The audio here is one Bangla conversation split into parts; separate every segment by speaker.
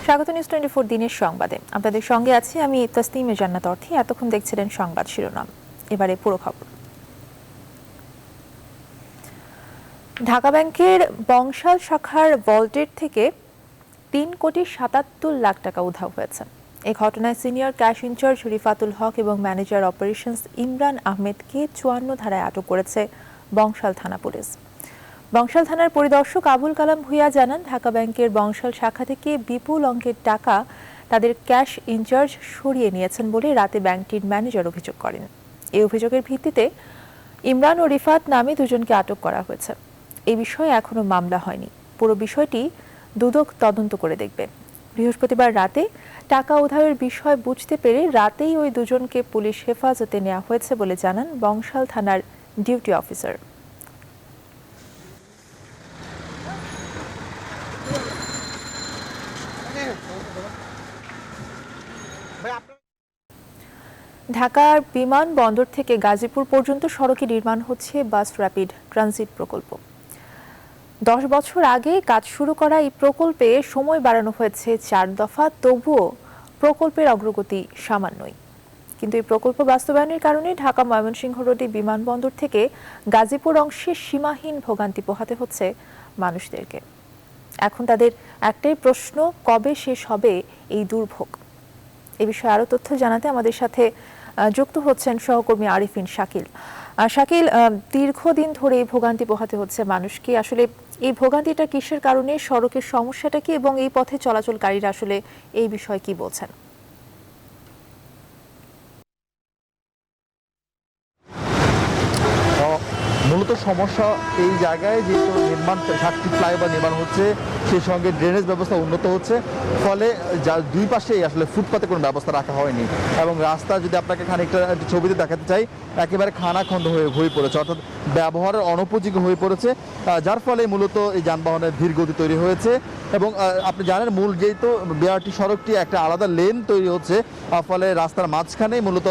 Speaker 1: স্বাগত নিউজ 24 দিনের সংবাদে। আপনাদের সঙ্গে আছি আমি তাসনিমে জান্নাত অর্থী। এতক্ষণ দেখছিলেন সংবাদ শিরোনাম, এবারে পুরো খবর। ঢাকা ব্যাংকের বংশাল শাখার ভল্টের থেকে ৩,৭৭,০০,০০০ টাকা উধাও হয়েছে। এই ঘটনায় সিনিয়র ক্যাশ ইনচার্জ রিফাতুল হক এবং ম্যানেজার অপারেশনস ইমরান আহমেদকে ৫৪ ধারায় আটক করেছে বংশাল থানা পুলিশ। বংশাল থানার পরিদর্শক আবুল কালাম ভূঁইয়া জানান, ঢাকা ব্যাংকের বংশাল শাখা থেকে বিপুল অঙ্কের টাকা তাদের ক্যাশ ইনচার্জ সরিয়ে নিয়েছেন বলে রাতে ব্যাংকটির ম্যানেজার অভিযোগ করেন। এই অভিযোগের ভিত্তিতে ইমরান ও রিফাত নামে দুজনকে আটক করা হয়েছে। এই বিষয়ে এখনো মামলা হয়নি। পুরো বিষয়টি দুদক তদন্ত করে দেখবে। বৃহস্পতিবার রাতে টাকা উধাওয়ের বিষয় বুঝতে পেরে রাতেই ওই দুজনকে পুলিশ হেফাজতে নেওয়া হয়েছে বলে জানান বংশাল থানার ডিউটি অফিসার। ঢাকার বিমানবন্দর থেকে গাজীপুর পর্যন্ত সড়কে নির্মাণ হচ্ছে বাস র্যাপিড ট্রানজিট প্রকল্প। 10 বছর আগে কাজ শুরু করা এই প্রকল্পে সময় বাড়ানো হয়েছে 4 দফা, তবুও প্রকল্পের অগ্রগতি সামান্যই। কিন্তু এই প্রকল্প বাস্তবায়নের কারণে ঢাকা ময়মনসিংহ রোডে বিমানবন্দর থেকে গাজীপুর অংশে সীমাহীন ভোগান্তি পোহাতে হচ্ছে মানুষদেরকে। এখন তাদের একটাই প্রশ্ন, কবে শেষ হবে এই দুর্ভোগ? এ বিষয়ে আরো তথ্য জানাতে আমাদের সাথে যুক্ত হচ্ছেন সহকর্মী আরিফিন শাকিল। শাকিল, দীর্ঘদিন ধরে এই ভোগান্তি পোহাতে হচ্ছে মানুষকে। আসলে এই ভোগান্তিটা কিসের কারণে, সড়কের সমস্যাটা কি এবং এই পথে চলাচলকারীরা আসলে এই বিষয়ে কি বলছেন?
Speaker 2: মূলত সমস্যা এই জায়গায় যেহেতু নির্মাণ 7টি ফ্লাইওভার নির্মাণ হচ্ছে, সেই সঙ্গে ড্রেনেজ ব্যবস্থা উন্নত হচ্ছে, ফলে দুই পাশেই আসলে ফুটপাতে কোনো ব্যবস্থা রাখা হয়নি এবং রাস্তা যদি আপনাকে খানিকটা ছবিতে দেখাতে চাই, একেবারে খানাখন্দ হয়ে পড়েছে, অর্থাৎ ব্যবহারের অনুপযোগী হয়ে পড়েছে, যার ফলে মূলত এই যানবাহনের ধীর গতি তৈরি হয়েছে। এবং আপনি জানেন, মূল যেহেতু বিআরটি সড়কটি একটা আলাদা লেন তৈরি হচ্ছে, ফলে রাস্তার মাঝখানে মূলত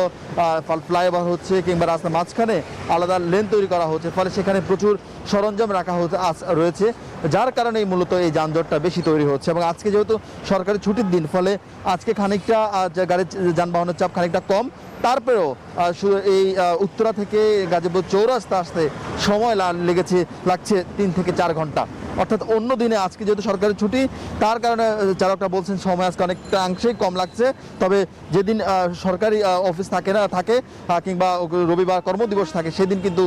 Speaker 2: ফ্লাইওভার হচ্ছে কিংবা রাস্তার মাঝখানে আলাদা লেন তৈরি করা হচ্ছে, ফলে সেখানে প্রচুর সরঞ্জাম রাখা রয়েছে, যার কারণেই মূলত এই যানজটটা বেশি তৈরি হচ্ছে। এবং আজকে যেহেতু সরকারি ছুটির দিন, ফলে আজকে খানিকটা গাড়ির যানবাহনের চাপ খানিকটা কম। তারপরেও এই উত্তরা থেকে গাজীপুর চৌরাস্তা আসতে সময় লাগছে 3 থেকে 4 ঘন্টা। অর্থাৎ অন্য দিনে আজকে যেহেতু সরকারি ছুটি, তার কারণে চালকরা বলছেন সময় আজকে অনেকাংশেই কম লাগছে। তবে যেদিন সরকারি অফিস থাকে কিংবা রবিবার কর্মদিবস থাকে, সেদিন কিন্তু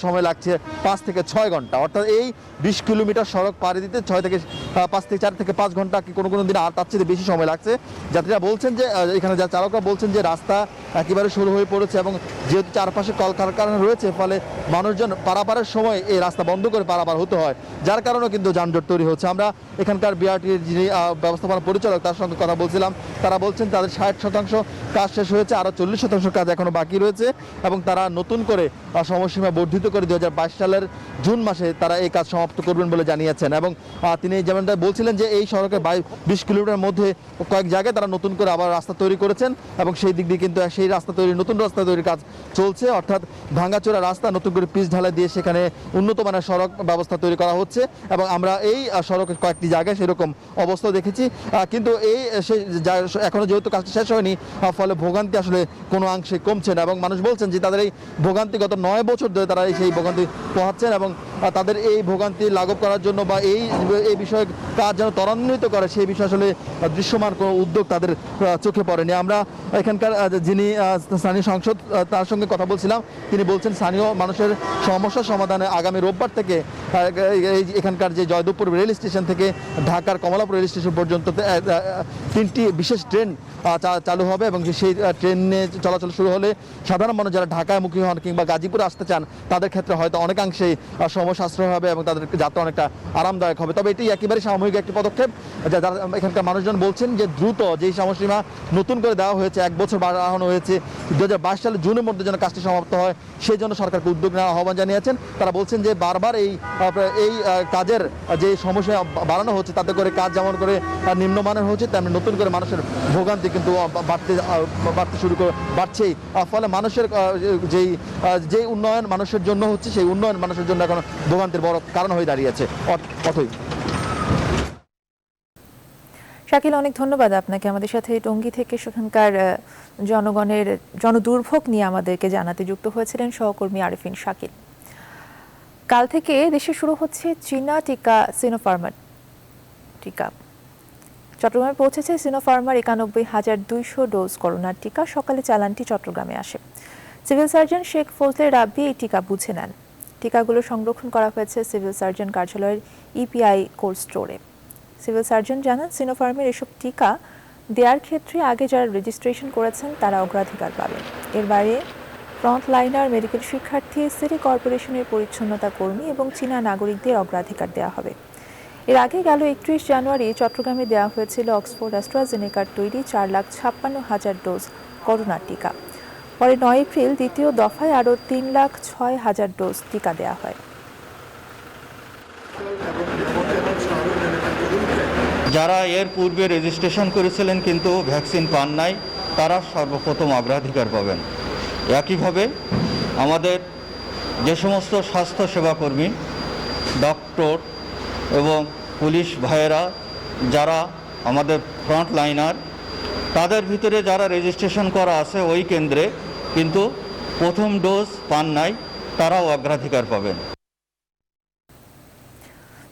Speaker 2: সময় লাগছে 5 থেকে 6 ঘন্টা। অর্থাৎ এই 20 কিলোমিটার সড়ক পাড়ি দিতে 4 থেকে 5 ঘন্টা, কি কোনো দিন আর তার চেয়ে বেশি সময় লাগছে। যাত্রীরা বলছেন যে, এখানে চালকরা বলছেন যে রাস্তা একেবারে শুরু হয়ে পড়েছে এবং যেহেতু চারপাশে কলকারখানা রয়েছে, ফলে মানুষজন পারাপারের সময় এই রাস্তা বন্ধ করে পারাপার হতে হয়, যার কারণেও কিন্তু যানজট তৈরি হচ্ছে। আমরা এখানকার বিআরটির যিনি ব্যবস্থাপনা পরিচালক, তার সঙ্গে কথা বলছিলাম। তারা বলছেন তাদের 60% কাজ শেষ হয়েছে, আরও 40% কাজ এখনো বাকি রয়েছে এবং তারা নতুন করে সময়সীমা বর্ধিত করে 2022 সালের জুন মাসে তারা এই কাজ সমাপ্ত করবেন বলে জানিয়েছেন। এবং তিনি যেমনটা বলছিলেন যে এই সড়কের 20 কিলোমিটার মধ্যে কয়েক জায়গায় তারা নতুন করে আবার রাস্তা তৈরি করেছেন এবং সেই দিক দিয়ে কিন্তু সেই নতুন রাস্তা তৈরির কাজ চলছে। অর্থাৎ ভাঙাচোরা রাস্তা নতুন করে পিচ ঢালাই দিয়ে সেখানে উন্নত মানের সড়ক ব্যবস্থা তৈরি করা হচ্ছে এবং আমরা এই সড়কের কয়েকটি জায়গায় সেরকম অবস্থা দেখেছি। কিন্তু এখনো যেহেতু কাজটা শেষ হয়নি, ফলে ভোগান্তি আসলে কোনো অংশে কমছে না এবং মানুষ বলছেন যে তাদের এই ভোগান্তি গত 9 বছর ধরে তারা সেই ভোগান্তি পোহাচ্ছেন এবং তাদের এই ভোগান্তি লাঘব করার জন্য বা এই বিষয়ে কাজ যেন ত্বরান্বিত করে, সেই বিষয়ে আসলে দৃশ্যমান কোনো উদ্যোগ তাদের চোখে পড়েনি। আমরা এখানকার যিনি স্থানীয় সাংসদ, তার সঙ্গে কথা বলছিলাম। তিনি বলছেন স্থানীয় মানুষের সমস্যার সমাধানে আগামী রোববার থেকে এখানকার যে জয়দেবপুর রেল স্টেশন থেকে ঢাকার কমলাপুর রেল স্টেশন পর্যন্ত 3টি বিশেষ ট্রেন চালু হবে এবং সেই ট্রেনে চলাচল শুরু হলে সাধারণ মানুষ যারা ঢাকামুখী হন কিংবা গাজীপুরে আসতে চান, তাদের ক্ষেত্রে হয়তো অনেকাংশেই সময় সাশ্রয় হবে এবং তাদের যাত্রা অনেকটা আরামদায়ক হবে। তবে এটি একেবারে সাময়িক একটি পদক্ষেপ। যারা এখানকার মানুষজন বলছেন যে দ্রুত যেই সময়সীমা নতুন করে দেওয়া হয়েছে, 1 বছর বাড়ানো হয়েছে, 2022 সালের জুনের মধ্যে যেন কাজটি সমাপ্ত হয়, সেই জন্য সরকারকে উদ্যোগ নেওয়ার আহ্বান জানিয়েছেন। তারা বলছেন যে বারবার এই কাজের যে সমস্যা বাড়ানো হচ্ছে, তাতে করে কাজ যেমন করে নিম্নমানের হচ্ছে, তেমনি নতুন করে মানুষের ভোগান্তি কিন্তু বাড়ছেই। ফলে মানুষের যেই উন্নয়ন মানুষের জন্য হচ্ছে, সেই উন্নয়ন মানুষের জন্য এখন ভোগান্তির বড় কারণ হয়ে দাঁড়িয়েছে। অথই
Speaker 1: শাকিল, অনেক ধন্যবাদ আপনাকে আমাদের সাথে টঙ্গী থেকে সেখানকার জনগণের জনদুর্ভোগ নিয়ে আমাদেরকে জানাতে যুক্ত হয়েছিলেন সহকর্মী আরিফিন শাকিল। কাল থেকে দেশে শুরু হচ্ছে চীনা টিকা সিনোফার্মার টিকা। চট্টগ্রামে পৌঁছেছে সিনোফার্মার ৯১,২০০ ডোজ করোনার টিকা। সকালে চালানটি চট্টগ্রামে আসে। সিভিল সার্জন শেখ ফজলে রাব্বি এই টিকা বুঝে নেন। টিকাগুলো সংরক্ষণ করা হয়েছে সিভিল সার্জন কার্যালয়ের ইপিআই কোল্ড স্টোরে। সিভিল সার্জন জানান, সিনোফার্মের এসব টিকা দেওয়ার ক্ষেত্রে আগে যারা রেজিস্ট্রেশন করেছেন তারা অগ্রাধিকার পাবেন। এর বাইরে ফ্রন্টলাইনার, মেডিকেল শিক্ষার্থী, সিটি কর্পোরেশনের পরিচ্ছন্নতা কর্মী এবং চীনা নাগরিকদের অগ্রাধিকার দেওয়া হবে। এর আগে গেল ৩১ জানুয়ারি চট্টগ্রামে দেওয়া হয়েছিল অক্সফোর্ড অ্যাস্ট্রাজেনেকার তৈরি ৪,৫৬,০০০ ডোজ করোনার টিকা। পরে ৯ এপ্রিল দ্বিতীয় দফায় আরও ৩,০৬,০০০ ডোজ টিকা দেওয়া হয়।
Speaker 3: যারা এর পূর্বে রেজিস্ট্রেশন করেছিলেন কিন্তু ভ্যাকসিন পান নাই, তারা সর্বপ্রথম অগ্রাধিকার পাবেন। একইভাবে আমাদের যে সমস্ত স্বাস্থ্য সেবাকর্মী, ডক্টর এবং পুলিশ ভাইয়েরা যারা আমাদের ফ্রন্ট লাইনার, তাদের ভিতরে যারা রেজিস্ট্রেশন করা আছে ওই কেন্দ্রে কিন্তু প্রথম ডোজ পান নাই, তারাও অগ্রাধিকার পাবেন।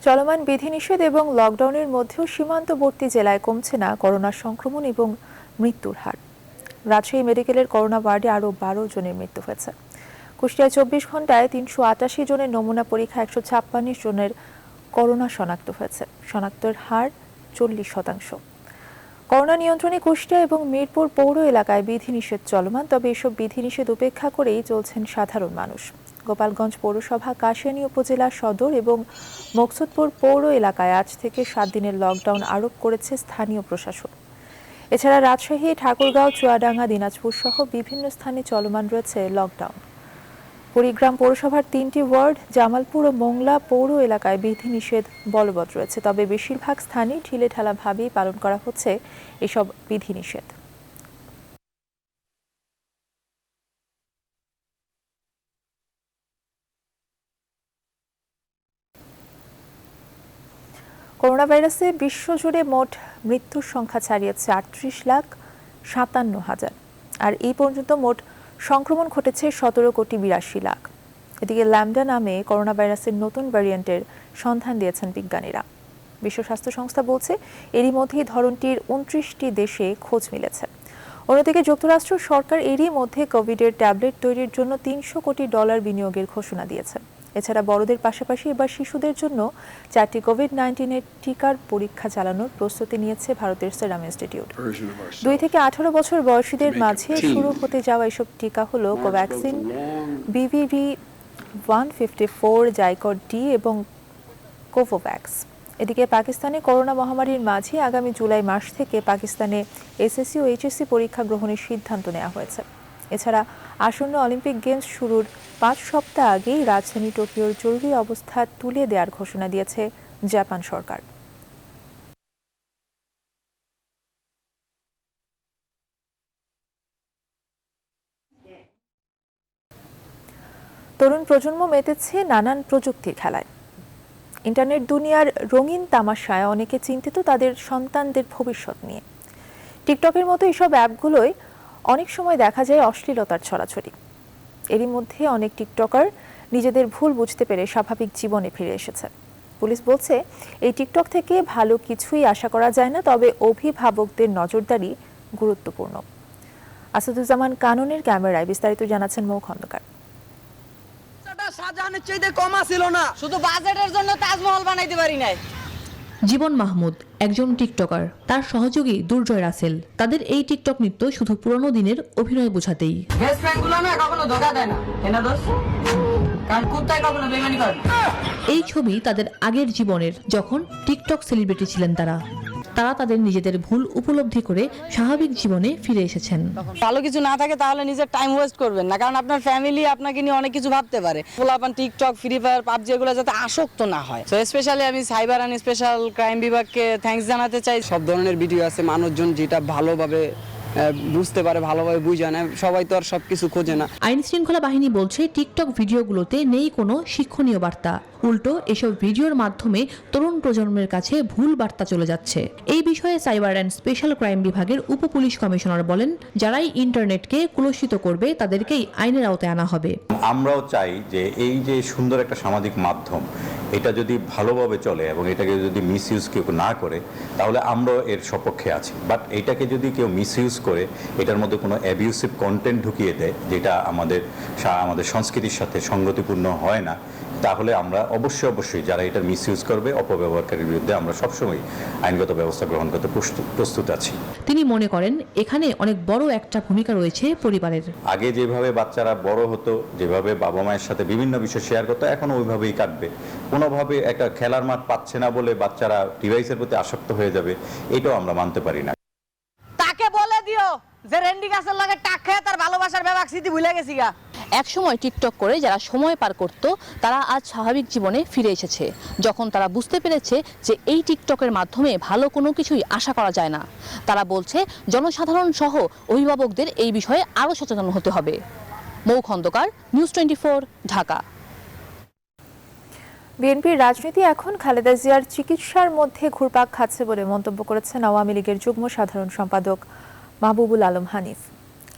Speaker 1: চলমান বিধিনিষেধ এবং লকডাউনের মধ্যেও সীমান্তবর্তী জেলায় কমছে না করোনা সংক্রমণ এবং মৃত্যুর হার। রাজশাহী মেডিকেলের করোনা ওয়ার্ডে আরও ১২ জনের মৃত্যু হয়েছে। কুষ্টিয়ায় ২৪ ঘন্টায় ৩৮৮ জনের নমুনা পরীক্ষা, ১৫৬ জনের করোনা শনাক্ত হয়েছে। শনাক্তের হার ৪০%। করোনা নিয়ন্ত্রণে কুষ্টিয়া এবং মিরপুর পৌর এলাকায় বিধিনিষেধ চলমান, তবে এসব বিধিনিষেধ উপেক্ষা করেই চলছেন সাধারণ মানুষ। গোপালগঞ্জ পৌরসভা, কাশিয়ানী উপজেলা সদর এবং মকসুদপুর পৌর এলাকায় আজ থেকে ৭ দিনের লকডাউন আরোপ করেছে স্থানীয় প্রশাসন। এছাড়া রাজশাহী, ঠাকুরগাঁও, চুয়াডাঙ্গা, দিনাজপুর সহ বিভিন্ন স্থানে চলমান রয়েছে লকডাউন। কুড়িগ্রাম পৌরসভার ৩টি ওয়ার্ড, জামালপুর ও মোংলা পৌর এলাকায় বিধিনিষেধ বলবৎ রয়েছে, তবে বেশিরভাগ স্থানে ঢিলেঢালাভাবেই পালন করা হচ্ছে এসব বিধিনিষেধ। করোনা ভাইরাসে বিশ্বজুড়ে মোট মৃত্যুর সংখ্যা ছাড়িয়েছে ৩৮,৫৭,০০০, আর এই পর্যন্ত মোট সংক্রমণ ঘটেছে ১৭,৮২,০০,০০০। এদিকে ল্যামডা নামে করোনা ভাইরাসের নতুন ভ্যারিয়েন্টের সন্ধান দিয়েছেন বিজ্ঞানীরা। বিশ্ব স্বাস্থ্য সংস্থা বলছে, এরই মধ্যেই ধরনটির ২৯টি দেশে খোঁজ মিলেছে। অন্যদিকে যুক্তরাষ্ট্র সরকার এরই মধ্যে কোভিডের ট্যাবলেট তৈরির জন্য $৩০০ কোটি বিনিয়োগের ঘোষণা দিয়েছে। এছাড়া বড়দের পাশাপাশি এবার শিশুদের জন্য 4টি কোভিড-১৯ টিকার পরীক্ষা চালানোর প্রস্তুতি নিয়েছে ভারতের সেরাম ইনস্টিটিউট। 2 থেকে 18 বছর বয়সীদের মাঝে শুরু হতে যাওয়া এসব টিকা হলো কোভ্যাক্সিন, BBV154, জাইকোড ডি এবং কোভোভ্যাক্স। এদিকে পাকিস্তানে করোনা মহামারীর মাঝে আগামী জুলাই মাস থেকে পাকিস্তানে এসএসসি ও এইচএসসি পরীক্ষা গ্রহণের সিদ্ধান্ত নেওয়া হয়েছে। এছাড়া আসন্ন অলিম্পিক গেমস শুরুর 5 সপ্তাহ আগেই রাজধানী টোকিওর জরুরি অবস্থা তুলে দেওয়ার ঘোষণা দিয়েছে জাপান সরকার। তরুণ প্রজন্ম মেতেছে নানান প্রযুক্তির খেলায়। ইন্টারনেট দুনিয়ার রঙিন তামাশায় অনেকে চিন্তিত তাদের সন্তানদের ভবিষ্যৎ নিয়ে। টিকটকের মতো এসব অ্যাপগুলোয় অনেক সময় দেখা যায় অশ্লীলতার ছড়াছড়ি। এরই মধ্যে অনেক টিকটকার নিজেদের ভুল বুঝতে পেরে স্বাভাবিক জীবনে ফিরে এসেছে। পুলিশ বলছে, এই টিকটক থেকে ভালো কিছুই আশা করা যায় না, তবে অভিভাবকদের নজরদারি গুরুত্বপূর্ণ। আসাদুজ্জামান কাননের ক্যামেরায় বিস্তারিত জানাচ্ছেন মৌ খন্দকার।
Speaker 4: শাহজাহানের চাইতে কম ছিল না, শুধু বাজেটের জন্য তাজমহল বানাইতে পারি নাই।
Speaker 5: জীবন মাহমুদ একজন টিকটকার, তার সহযোগী দুর্জয় রাসেল। তাদের এই টিকটক নৃত্য শুধু পুরনো দিনের অভিনয় বোঝাতেই। এই ছবি তাদের আগের জীবনের, যখন টিকটক সেলিব্রিটি ছিলেন তারা তাদের নিজেদের ভুল উপলব্ধি করে স্বাভাবিক জীবনে ফিরে এসেছেন।
Speaker 4: ভালো কিছু না থাকে তাহলে নিজের টাইম ওয়েস্ট করবেন না, কারণ আপনার ফ্যামিলি আপনাকে নিয়ে অনেক কিছু ভাবতে পারে। পোলাপান টিকটক, ফ্রি ফায়ার, পাবজি এগুলো যাতে আসক্ত না হয়। তো স্পেশালি আমি সাইবার অ্যান্ড স্পেশাল ক্রাইম বিভাগকে থ্যাঙ্কস জানাতে চাই।
Speaker 6: সব ধরনের ভিডিও আছে, মানুষজন যেটা ভালোভাবে বুঝতে পারে, ভালোভাবে বুঝে না, সবাই তো আর সব কিছু খোঁজে না।
Speaker 5: আইন শৃঙ্খলা বাহিনী বলছে টিকটক ভিডিওগুলোতে নেই কোনো শিক্ষণীয় বার্তা, উল্টো এসব ভিডিওর মাধ্যমে তরুণ প্রজন্মের কাছে ভুল বার্তা চলে যাচ্ছে। এই বিষয়ে সাইবার অ্যান্ড স্পেশাল ক্রাইম বিভাগের উপপুলিশ কমিশনার বলেন, যারাই ইন্টারনেটকে কুলুষিত করবে তাদেরকেই আইনের আওতায় আনা হবে।
Speaker 7: আমরাও চাই যে এই যে সুন্দর একটা সামাজিক মাধ্যম, এটা যদি ভালোভাবে চলে এবং এটাকে যদি মিসইউজ কেউ না করে, তাহলে আমরাও এর সপক্ষে আছি। বাট এটাকে যদি কেউ মিসইউজ করে, এটার মধ্যে কোনো অ্যাবিউসিভ কন্টেন্ট ঢুকিয়ে দেয়, যেটা আমাদের সংস্কৃতির সাথে সঙ্গতিপূর্ণ হয় না, তাহলে আমরা অবশ্যই যারা এটা মিসইউজ করবে, অপব্যবহারকারীর বিরুদ্ধে আমরা সবসময় আইনগত ব্যবস্থা গ্রহণ করতে প্রস্তুত আছি।
Speaker 5: তিনি মনে করেন এখানে অনেক বড় একটা ভূমিকা রয়েছে পরিবারের।
Speaker 7: আগে যেভাবে বাচ্চারা বড় হতো, যেভাবে বাবা মায়ের সাথে বিভিন্ন বিষয় শেয়ার করতো, এখন ওইভাবেই কাটবে। কোনোভাবে একটা খেলার মাঠ পাচ্ছে না বলে বাচ্চারা ডিভাইসের প্রতি আসক্ত হয়ে যাবে, এটাও আমরা মানতে পারি না।
Speaker 4: তাকে বলে দিও যে রেন্ডি গাছের লাগে টাক খেয়ে তার ভালোবাসার ব্যাপার স্মৃতি ভুলে গেছি গা।
Speaker 5: একসময় টিকটক করে যারা সময় পার করত, তারা আজ স্বাভাবিক জীবনে ফিরে এসেছে, যখন তারা বুঝতে পেরেছে যে এই টিকটকের মাধ্যমে ভালো কোনো কিছুই আশা করা যায় না। তারা বলছে জনসাধারণ সহ অভিভাবকদের এই বিষয়ে আরও সচেতন হতে হবে। মৌ খন্দকার, নিউজ 24, ঢাকা।
Speaker 1: বিএনপির রাজনীতি এখন খালেদা জিয়ার চিকিৎসার মধ্যে ঘুরপাক খাচ্ছে বলে মন্তব্য করেছেন আওয়ামী লীগের যুগ্ম সাধারণ সম্পাদক মাহবুবুল আলম হানিফ।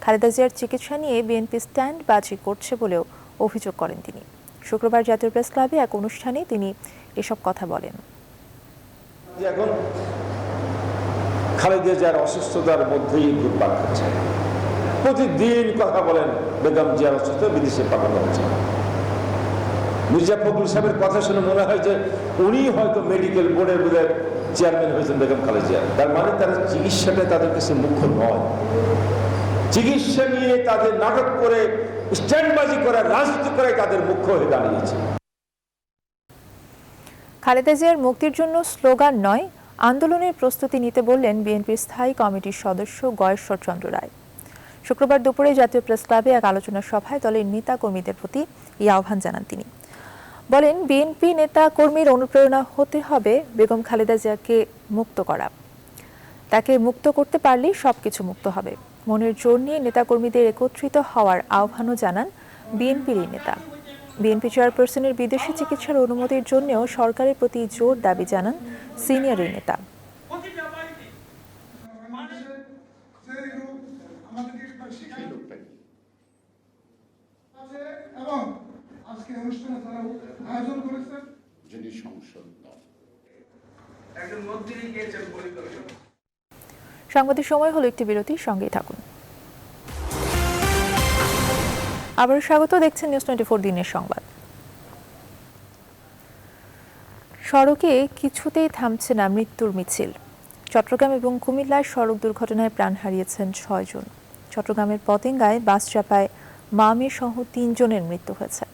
Speaker 1: খালেদা জিয়ার চিকিৎসা নিয়ে বিএনপি স্ট্যান্ডবাজি করছে বলেও অভিযোগ করেন তিনি। শুক্রবার জাতীয় প্রেস ক্লাবে এক অনুষ্ঠানে তিনি এসব কথা বলেন।
Speaker 8: এখন খালেদা জিয়ার অসুস্থতার মধ্যেই ঘুরপাক খাচ্ছে, প্রতিদিন কথা বলেন বেগম জিয়ার অসুস্থ, বিদেশে পাঠানো হচ্ছে। মির্জা ফখরুল সাহেবের কথা শুনে মনে হয় যে উনি হয়তো মেডিকেল বোর্ডের বোধহয় চেয়ারম্যান হয়েছেন বেগম খালেদা জিয়া। তার মানে তারা চিকিৎসাটা তাদের কাছে মুখ্য নয়। চিকিৎসা নিয়ে তাদের নাটক করে স্ট্যান্ডবাজি করা, রাজনীতি করে তাদের মুখ্য হয়ে দাঁড়িয়েছে।
Speaker 1: খালেদা জিয়ার মুক্তির জন্য স্লোগান নয়, আন্দোলনের প্রস্তুতি নিতে বললেন বিএনপির স্থায়ী কমিটির সদস্য গয়েশ্বর চন্দ্র রায়। শুক্রবার দুপুরে জাতীয় প্রেস ক্লাবে এক আলোচনা সভায় দলের নেতা কর্মীদের প্রতি এই আহ্বান জানান তিনি। বলেন, বিএনপি নেতা কর্মীর অনুপ্রেরণা হতে হবে বেগম খালেদা জিয়াকে মুক্ত করা। তাকে মুক্ত করতে পারলেই সবকিছু মুক্ত হবে। মনের জোর নিয়ে নেতাকর্মীদের একত্রিত হওয়ার আহ্বানও জানান বিএনপির এই নেতা। বিএনপি চেয়ারপারসনের বিদেশি চিকিৎসার অনুমতির জন্যও সরকারের প্রতি জোর দাবি জানান সিনিয়র এই নেতা। সংবাদের সময় হলো একটি বিরতি, সঙ্গেই থাকুন। আবারও স্বাগত, দেখছেন নিউজ 24 দিনের সংবাদ। সড়কে কিছুতেই থামছে না মৃত্যুর মিছিল। চট্টগ্রাম এবং কুমিল্লায় সড়ক দুর্ঘটনায় প্রাণ হারিয়েছেন 6 জন। চট্টগ্রামের পতেঙ্গায় বাস চাপায় মা মেয়ে সহ 3 জনের মৃত্যু হয়েছে।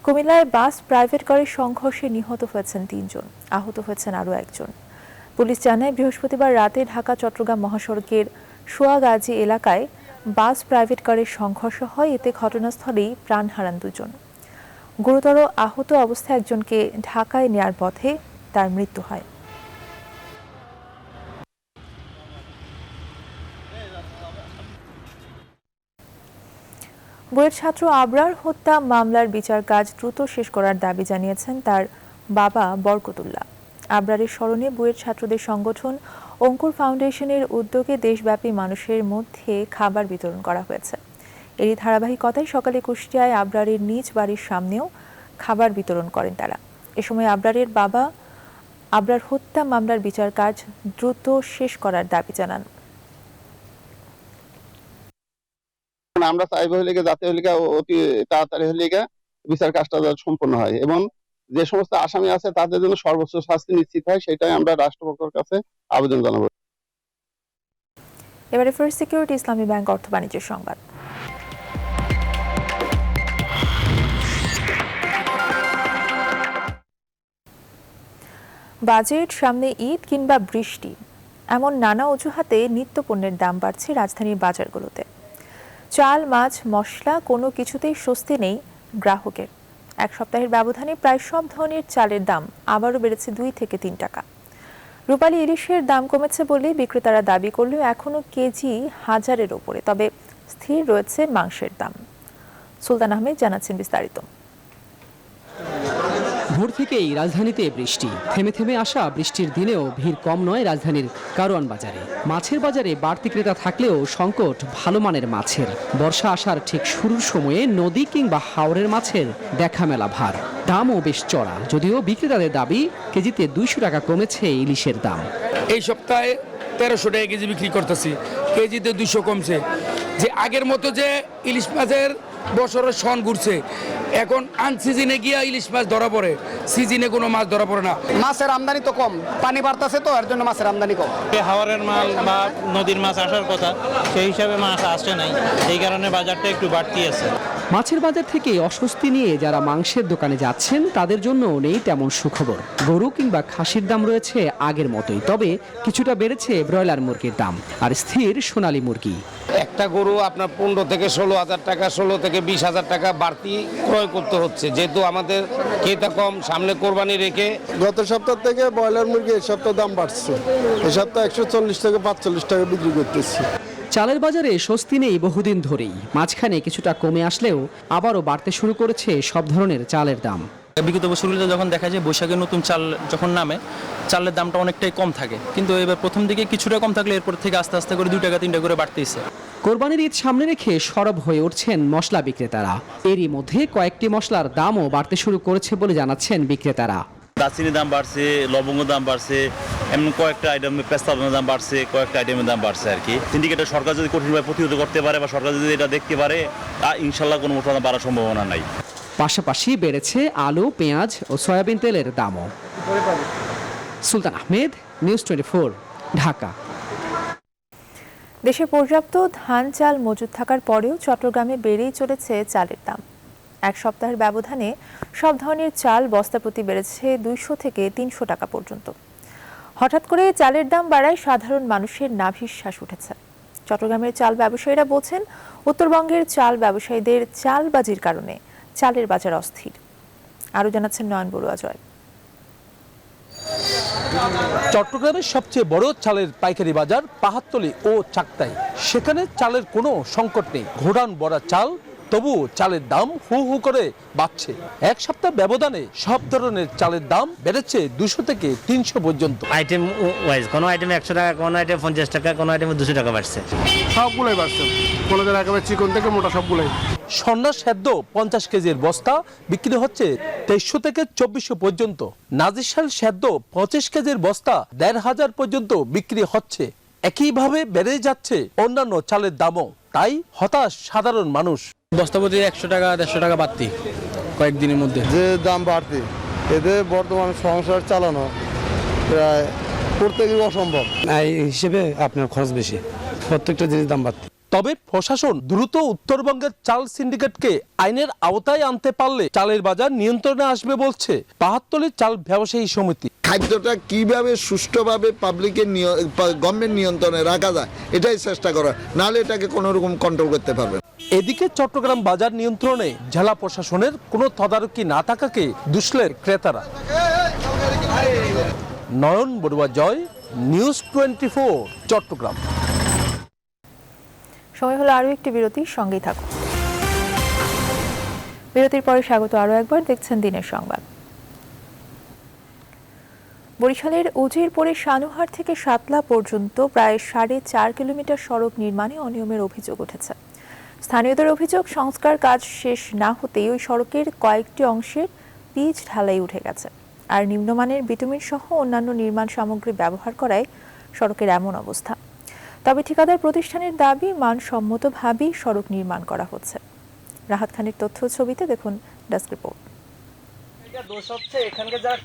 Speaker 1: কুমিল্লায় বাস প্রাইভেট গাড়ির সংঘর্ষে নিহত হয়েছেন 3 জন, আহত হয়েছেন আরও 1 জন। পুলিশ জানায়, বৃহস্পতিবার রাতে ঢাকা চট্টগ্রাম মহাসড়কের সোয়াগাজী এলাকায় বাস প্রাইভেট কারের সংঘর্ষ হয়। এতে ঘটনাস্থলেই প্রাণ হারান 2 জন। গুরুতর আহত অবস্থায় একজনকে ঢাকায় নেয়ার পথে তার মৃত্যু হয়। বুয়েট ছাত্র আবরার হত্যা মামলার বিচার কাজ দ্রুত শেষ করার দাবি জানিয়েছেন তার বাবা বরকতুল্লাহ। আবরারের স্মরণে বুয়েট ছাত্রদের সংগঠন অঙ্কুর ফাউন্ডেশনের উদ্যোগে দেশব্যাপী মানুষের মধ্যে খাবার বিতরণ করা হয়েছে। এরই ধারাবাহিকতায় সকালে কুষ্টিয়ায় আবরারের নিজ বাড়ির সামনেও খাবার বিতরণ করেন তারা। এ সময় আবরারের বাবা আবরার হত্যা মামলার বিচার কাজ দ্রুত শেষ করার দাবি জানান।
Speaker 9: আমরা চাইব জাতীয় অতি তাড়াতাড়ি বিচার কাজটা সম্পন্ন হয় এবং যে সমস্ত আসামি আছে তাদের জন্য সর্বোচ্চ শাস্তি নিশ্চিত হয়, সেটাই আমরা রাষ্ট্রপক্ষের কাছে আবেদন জানাবো।
Speaker 1: এবারে ফার্স্ট সিকিউরিটি ইসলামী ব্যাংক অর্থ বাণিজ্যের সংবাদ। বাজেট সামনে, ঈদ কিংবা বৃষ্টি, এমন নানা অজুহাতে নিত্য পণ্যের দাম বাড়ছে রাজধানীর বাজারগুলোতে। চাল, মাছ, মশলা কোনো কিছুতেই স্বস্তি নেই গ্রাহকের। এক সপ্তাহের ব্যবধানে প্রায় সব ধরনের চালের দাম আবারও বেড়েছে 2 থেকে 3 টাকা। রূপালী ইলিশের দাম কমেছে বলে বিক্রেতারা দাবি করলেও এখনো কেজি 1000-এর ওপরে, তবে স্থির রয়েছে মাংসের দাম। সুলতান আহমেদ জানাচ্ছেন বিস্তারিত।
Speaker 10: ভোর থেকেই রাজধানীতে বৃষ্টি, থেমে থেমে আসা বৃষ্টির দিনেও ভিড় কম নয় রাজধানীর কারওয়ান বাজারে। মাছের বাজারে বাড়তি ক্রেতা থাকলেও সংকট ভালো মানের মাছের। বর্ষা আসার ঠিক শুরুর সময়ে নদী কিংবা হাওরের মাছের দেখা মেলা ভার। দামও বেশ চড়া, যদিও বিক্রেতাদের দাবি কেজিতে 200 টাকা কমেছে ইলিশের দাম।
Speaker 11: এই সপ্তাহে 1300 টাকা কেজি বিক্রি করতেছি, কেজিতে 200 কমছে। যে আগের মতো যে ইলিশ মাছের বছরের সন ঘুরছে, এখন আনসিজনে গিয়া ইলিশ মাছ ধরা পড়ে, সিজনে কোনো মাছ ধরা পড়ে না।
Speaker 6: মাছের আমদানি তো কম, পানি বাড়তেছে তো, এর জন্য মাছের আমদানি কম।
Speaker 12: হাওরের মাল বা নদীর মাছ আসার কথা, সেই হিসাবে মাছ আসছে নাই, এই কারণে বাজারটা একটু বাড়তি আছে।
Speaker 10: মাছের বাজার থেকে অস্বস্তি নিয়ে যারা মাংসের দোকানে যাচ্ছেন তাদের জন্য নেই তেমন সুখবর। গরু কিংবা খাসির দাম রয়েছে আগের মতোই, তবে কিছুটা বেড়েছে ব্রয়লার মুরগির দাম আর স্থির সোনালী মুরগি।
Speaker 11: একটা গরু আপনার 15 থেকে 16,000 টাকা, 16 থেকে 20,000 টাকা বাড়তি ক্রয় করতে হচ্ছে, যেহেতু আমাদের ক্রেতা কম, সামনে কোরবানি রেখে।
Speaker 13: গত সপ্তাহ থেকে ব্রয়লার মুরগি এই সপ্তাহ দাম বাড়ছে, এই সপ্তাহ 140 থেকে 45 টাকা বিক্রি করতেছি।
Speaker 10: চালের বাজারে স্বস্তি নেই বহুদিন ধরেই, মাঝখানে কিছুটা কমে আসলেও আবারও বাড়তে শুরু করেছে সব ধরনের চালের দাম।
Speaker 12: বিগত বছরগুলোতে যখন দেখা যায় বৈশাখে নতুন চাল যখন নামে, চালের দামটা অনেকটাই কম থাকে, কিন্তু এবার প্রথম দিকে কিছুটা কম থাকলে এরপর থেকে আস্তে আস্তে করে 2 টাকা 3 টাকা করে বাড়তেছে।
Speaker 10: কোরবানির ঈদ সামনে রেখে সরব হয়ে উঠছেন মশলা বিক্রেতারা। এরই মধ্যে কয়েকটি মশলার দামও বাড়তে শুরু করেছে বলে জানাচ্ছেন বিক্রেতারা।
Speaker 14: দারচিনির দাম বাড়ছে, লবঙ্গ দাম বাড়ছে, এমন কয়েকটা আইটেমের পেস্তা দাম বাড়ছে, কয়েকটা আইটেমের দাম বাড়ছে আর কি। সিন্ডিকেটের সরকার যদি কঠিনভাবে প্রতিহত করতে পারে বা সরকার যদি এটা দেখতে পারে, ইনশাল্লাহ কোনো মশলা বাড়ার সম্ভাবনা নাই।
Speaker 10: পাশাপাশি বেড়েছে আলু, পেঁয়াজ ও সয়াবিন তেলের দামও। সুলতান আহমেদ, নিউজ 24, ঢাকা।
Speaker 1: দেশে পর্যাপ্ত ধান চাল মজুদ থাকার পরেও চট্টগ্রামে বেড়েই চলেছে চালের দাম। এক সপ্তাহের ব্যবধানে সব ধরনের চাল বস্তা প্রতি বেড়েছে 200 থেকে 300 টাকা পর্যন্ত। হঠাৎ করে চালের দাম বাড়ায় সাধারণ মানুষের নাভিশ্বাস উঠেছে। চট্টগ্রামের চাল ব্যবসায়ীরা বলছেন, উত্তরবঙ্গের চাল ব্যবসায়ীদের চালবাজির কারণে চালের বাজার অস্থির। আরও জানাচ্ছেন নয়ন বড়ুয়া জয়।
Speaker 15: চট্টগ্রামের সবচেয়ে বড় চালের পাইকারি বাজার পাহাড়তলী ও চাকতাই। সেখানে চালের কোনো সংকট নেই, ঘোড়ান ভরা চাল, তবুও চালের দাম হু হু করে বাড়ছে। এক সপ্তাহ ব্যবধানে সব ধরনের চালের দাম বেড়েছে 200 থেকে 300 পর্যন্ত।
Speaker 16: আইটেম ওয়াইজ কোনো আইটেমে 100 টাকা, কোনো আইটেম 50 টাকা, কোনো আইটেমে 200 টাকা বাড়ছে।
Speaker 13: সবগুলোই বাড়ছে, কোনোদিন একেবারে চিকন থেকে মোটা সবগুলোই।
Speaker 15: সন্না সেদ্ধ 50 কেজির বস্তা বিক্রি হচ্ছে 2300 থেকে 2400 পর্যন্ত। নাজিরশাল সেদ্ধ 25 কেজির বস্তা 1500 পর্যন্ত বিক্রি হচ্ছে। একইভাবে বেড়ে যাচ্ছে অন্যান্য চালের দামও, তাই হতাশ সাধারণ মানুষ।
Speaker 12: বস্তা প্রতি 100 টাকা 150 টাকা বাড়তি কয়েকদিনের মধ্যে।
Speaker 13: যে দাম বাড়তি, এতে বর্তমানে সংসার চালানো প্রায় করতে গেলে অসম্ভব।
Speaker 11: এই হিসেবে আপনার খরচ বেশি, প্রত্যেকটা জিনিস দাম বাড়তি।
Speaker 15: তবে প্রশাসন দ্রুত উত্তরবঙ্গের চাল সিন্ডিকেটকে আইনের আওতায় আনতে পারলে চালের বাজার নিয়ন্ত্রণে আসবে বলছে পাহাড়তলী চাল ব্যবসায়ী সমিতি।
Speaker 17: খাদ্যটা কিভাবে সুষ্ঠুভাবে পাবলিকের গভর্নমেন্ট নিয়ন্ত্রণে রাখা যায়, এটাই চেষ্টা করা, নাহলে এটাকে কোনো রকম কন্ট্রোল করতে পারবে।
Speaker 15: এদিকে চট্টগ্রাম বাজার নিয়ন্ত্রণে জেলা প্রশাসনের কোনো তদারকি না থাকাকে দুষলেন ক্রেতারা। নয়ন বড়ুয়া জয়, নিউজ 24, চট্টগ্রাম।
Speaker 1: সময় হলো আরও একটি বিরতির, সঙ্গেই থাকুন। বিরতির পরে স্বাগত আরও একবার, দেখছেন দিনের সংবাদ। বরিশালের উজিরপুরে সানুহার থেকে সাতলা পর্যন্ত প্রায় 4.5 কিলোমিটার সড়ক নির্মাণে অনিয়মের অভিযোগ উঠেছে। স্থানীয়দের অভিযোগ, সংস্কার কাজ শেষ না হতেই ওই সড়কের কয়েকটি অংশের পিচ ঢালাই উঠে গেছে, আর নিম্নমানের বিটুমিন সহ অন্যান্য নির্মাণ সামগ্রী ব্যবহার করায় সড়কের এমন অবস্থা। তবে ঠিকাদার প্রতিষ্ঠানের দাবি, মানসম্মতভাবেই সড়ক নির্মাণ করা হচ্ছে। রাহাত খানের তথ্য ছবিতে দেখুন ডেস্ক রিপোর্ট।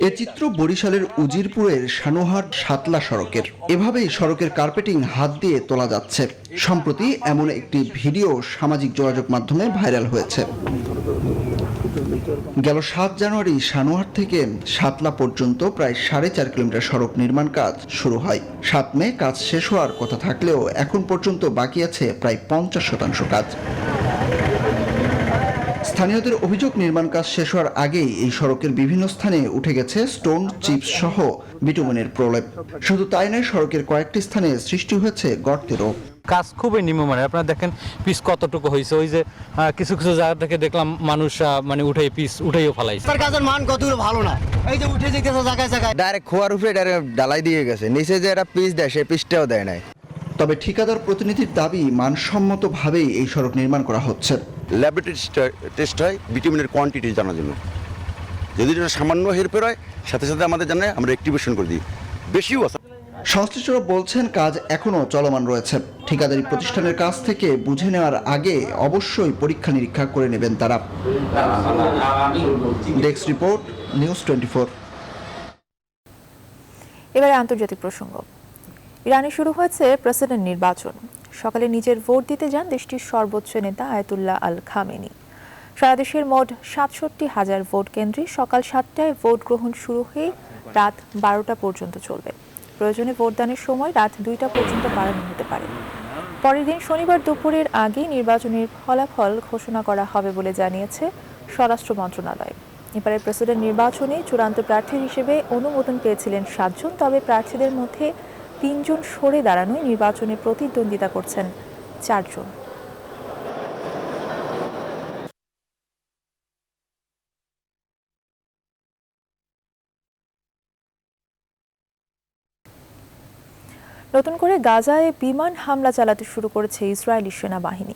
Speaker 18: এ চিত্র বরিশালের উজিরপুরের সানোহাট সাতলা সড়কের। এভাবেই সড়কের কার্পেটিং হাত দিয়ে তোলা যাচ্ছে। সম্প্রতি এমন একটি ভিডিও সামাজিক যোগাযোগ মাধ্যমে ভাইরাল হয়েছে। গেল 7 জানুয়ারি সানোহাট থেকে সাতলা পর্যন্ত প্রায় 4.5 কিলোমিটার সড়ক নির্মাণ কাজ শুরু হয়। 7 মে কাজ শেষ হওয়ার কথা থাকলেও এখন পর্যন্ত বাকি আছে প্রায় 50% কাজ। স্থানীয়দের অভিযোগ, নির্মাণ কাজ শেষ হওয়ার আগেই এই সড়কের বিভিন্ন স্থানে উঠে গেছে স্টোন, চিপস সহ বিটুমিনের প্রলেপ। শুধু তাই নয়, সড়কের কয়েকটি স্থানে সৃষ্টি হয়েছে গর্তেরও।
Speaker 19: কাজ খুবই নিম্নমানের। আপনারা দেখেন পিস কতটুকু হয়েছে, ওই যে কিছু কিছু জায়গা থেকে দেখলাম মানুষ মানে উঠেও ফেলাইছে।
Speaker 20: কাজের মান কতগুলো ভালো না, এই যে উঠে যেতেছে জায়গায় জায়গায় ডাইরেক্ট খোয়ার উপরে ডাইরেক্ট ডালাই দিয়ে গেছে, নিচে যে একটা পিস দেয় সেই পিসটাও দেয় নাই।
Speaker 18: তবে ঠিকাদার প্রতিনিধির দাবি, মানসম্মতভাবেই এই সড়ক নির্মাণ করা হচ্ছে।
Speaker 21: ল্যাবরেটরি টেস্ট হয় বিটুমিনের কোয়ান্টিটি জানার জন্য, যদি এটা সামান্য হেরফের হয় সাথে সাথে আমাদের জানায়, আমরা অ্যাক্টিভেশন করে দিই। বেশিও আছে।
Speaker 18: সংশ্লিষ্টরা বলছেন, কাজ এখনও চলমান রয়েছে। ঠিকাদারি প্রতিষ্ঠানের কাছ থেকে বুঝে নেওয়ার আগে অবশ্যই পরীক্ষা নিরীক্ষা করে নেবেন তারা। Desk report, news 24।
Speaker 1: এবারে আন্তর্জাতিক প্রসঙ্গ। ইরানে শুরু হয়েছে প্রেসিডেন্ট নির্বাচন। সকালে নিজের ভোট দিতে যান দেশটির সর্বোচ্চ নেতা আয়াতুল্লাহ আল খামেনি। সারা দেশের মোট ৬৭,০০০ ভোট কেন্দ্রে সকাল ৭টায় ভোট গ্রহণ শুরু হয়ে রাত ১২টা পর্যন্ত চলবে। প্রয়োজনে ভোটদানের সময় রাত ২টা পর্যন্ত বাড়ানো হতে পারে। পরের দিন শনিবার দুপুরের আগে নির্বাচনের ফলাফল ঘোষণা করা হবে বলে জানিয়েছে স্বরাষ্ট্র মন্ত্রণালয়। এবারের প্রেসিডেন্ট নির্বাচনে চূড়ান্ত প্রার্থী হিসেবে অনুমোদন পেয়েছিলেন ৭ জন, তবে প্রার্থীদের মধ্যে ৩ জন সরে দাঁড়ানোয় নির্বাচনে প্রতিদ্বন্দ্বিতা করছেন ৪ জন। নতুন করে গাজায় বিমান হামলা চালাতে শুরু করেছে ইসরায়েলি সেনাবাহিনী।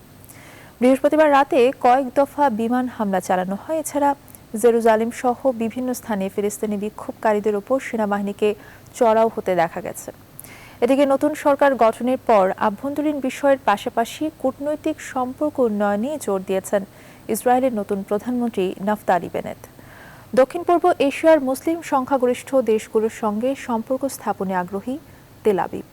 Speaker 1: বৃহস্পতিবার রাতে কয়েক দফা বিমান হামলা চালানো হয়। এছাড়া জেরুজালেম সহ বিভিন্ন স্থানে ফিলিস্তিনি বিক্ষোভকারীদের ওপর সেনাবাহিনীকে চড়াও হতে দেখা গেছে। এদিকে নতুন সরকার গঠনের পর আভ্যন্তরীণ বিষয়ের পাশাপাশি কূটনৈতিক সম্পর্ক উন্নয়নে জোর দিয়েছেন ইসরায়েলের নতুন প্রধানমন্ত্রী নাফতালি বেনেট। দক্ষিণ পূর্ব এশিয়ার মুসলিম সংখ্যাগরিষ্ঠ দেশগুলোর সঙ্গে সম্পর্ক স্থাপনে আগ্রহী তেল আবিব।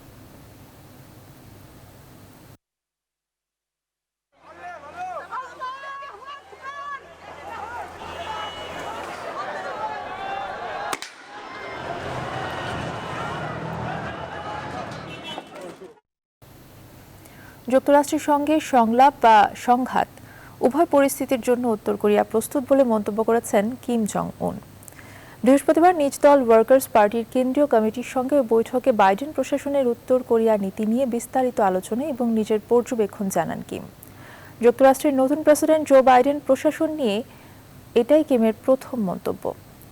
Speaker 1: যুক্তরাষ্ট্রের সঙ্গে সংলাপ বা সংঘাত উভয় পরিস্থিতির জন্য উত্তর কোরিয়া প্রস্তুত বলে মন্তব্য করেছেন কিম জং উন। বৃহস্পতিবার নিজ দল ওয়ার্কার্স পার্টির কেন্দ্রীয় কমিটির সঙ্গে বৈঠকে বাইডেন প্রশাসনের উত্তর কোরিয়া নীতি নিয়ে বিস্তারিত আলোচনা এবং নিজের পর্যবেক্ষণ জানান কিম। যুক্তরাষ্ট্রের নতুন প্রেসিডেন্ট জো বাইডেন প্রশাসন নিয়ে এটাই কিমের প্রথম মন্তব্য।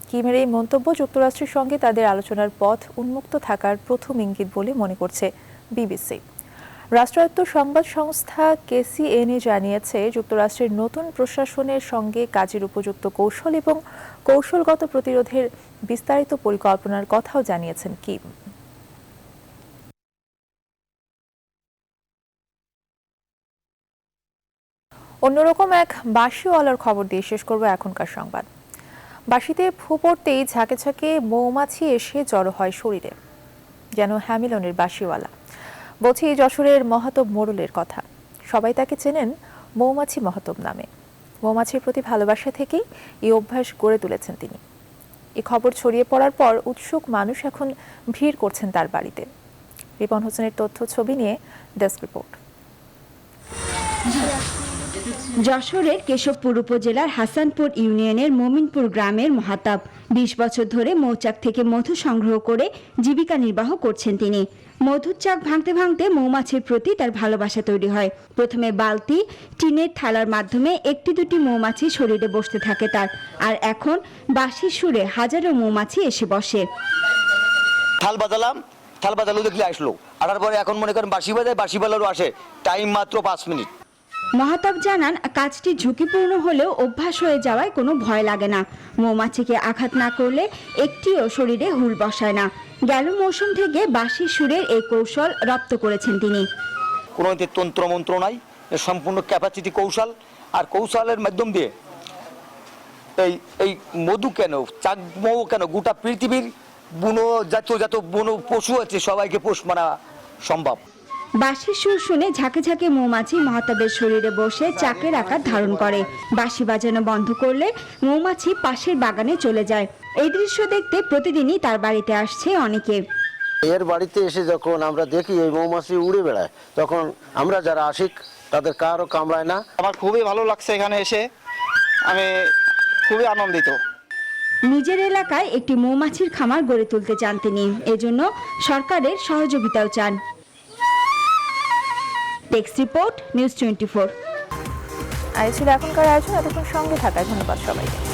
Speaker 1: কিমের এই মন্তব্য যুক্তরাষ্ট্রের সঙ্গে তাদের আলোচনার পথ উন্মুক্ত থাকার প্রথম ইঙ্গিত বলে মনে করছে বিবিসি। রাষ্ট্রায়ত্ত সংবাদ সংস্থা কেসিএনএ জানিয়েছে, যুক্তরাষ্ট্রের নতুন প্রশাসনের সঙ্গে কাজের উপযুক্ত কৌশল এবং কৌশলগত প্রতিরোধের বিস্তারিত পরিকল্পনার কথাও জানিয়েছেন কিম। অন্যরকম এক বাঁশিওয়ালার খবর দিয়ে শেষ করব এখনকার সংবাদ। বাঁশিতে ফু পড়তেই ঝাঁকে ঝাঁকে মৌমাছি এসে জড়ো হয় শরীরে, যেন হ্যামিলনের বাঁশিওয়ালা। বলছি যশোরের মহাতব মোড়লের কথা। সবাই তাকে চেনেন মৌমাছি মহাতব নামে। মৌমাছির প্রতি ভালোবাসা থেকেই এই অভ্যাস গড়ে তুলেছেন তিনি। এই খবর ছড়িয়ে পড়ার পর উৎসুক মানুষ এখন ভিড় করছেন তার বাড়িতে। রিপন হোসেনের তথ্য ছবি নিয়ে ডেস্ক রিপোর্ট।
Speaker 22: যশোরের কেশবপুর উপজেলার হাসানপুর ইউনিয়নের মোমিনপুর গ্রামের মহাতাব ২০ বছর ধরে মৌচাক থেকে মধু সংগ্রহ করে জীবিকা নির্বাহ করছেন তিনি। মধুর চাক ভাঙতে ভাঙতে মৌমাছির প্রতি তার ভালোবাসা তৈরি হয়। প্রথমে বালতি, টিনের থালার মাধ্যমে একটি দুটি মৌমাছি শরীরে বসতে থাকে তার, আর এখন বাঁশির সুরে হাজারো মৌমাছি এসে বসে।
Speaker 20: থাল বাজালো দেখলে আসলো, আসার পরে এখন মনে করেন বাঁশি বাজায়, বাঁশি বাজারও আসে, টাইম মাত্র 5 মিনিট।
Speaker 22: মহাতাব জানান, কাজটি ঝুঁকিপূর্ণ হলেও অভ্যাস হয়ে যাওয়ায় কোনো ভয় লাগে না। মৌমাছিকে আঘাত না করলে একটিও শরীরে হুল বসায় না। গেল মৌসুম থেকে বাঁশির সুরের এই কৌশল রপ্ত করেছেন তিনি।
Speaker 20: কোনো তন্ত্র মন্ত্র নাই, সম্পূর্ণ ক্যাপাসিটি কৌশল, আর কৌশলের মাধ্যম দিয়ে এই মধু কেন, চাক মৌ কেন, গোটা পৃথিবীর বুনো যত বুনো পশু আছে সবাইকে পোষ মানা সম্ভব।
Speaker 22: বাঁশির সুর শুনে ঝাঁকে ঝাঁকে মৌমাছি মহাতাবের শরীরে বসে চাকের আকার ধারণ করে। বাঁশি বাজানো বন্ধ করলে মৌমাছি পাশের বাগানে চলে যায়। এই দৃশ্য দেখতে প্রতিদিনই তার বাড়িতে আসছে অনেকে।
Speaker 23: এর বাড়িতে এসে যখন আমরা দেখি এই মৌমাছি উড়ে বেড়ায়, তখন আমরা যারা আশিক তাদের কারও কামড়ায় না।
Speaker 24: আমার খুবই ভালো লাগছে এখানে এসে।
Speaker 2: আমি খুবই আনন্দিত।
Speaker 22: নিজের এলাকায় একটি মৌমাছির খামার গড়ে তুলতে চান তিনি, এজন্য সরকারের সহযোগিতাও চান। Text report, news 24।
Speaker 1: আর এই ছিল এখনকার আয়োজন। এতক্ষণ সঙ্গে থাকায় ধন্যবাদ সবাইকে।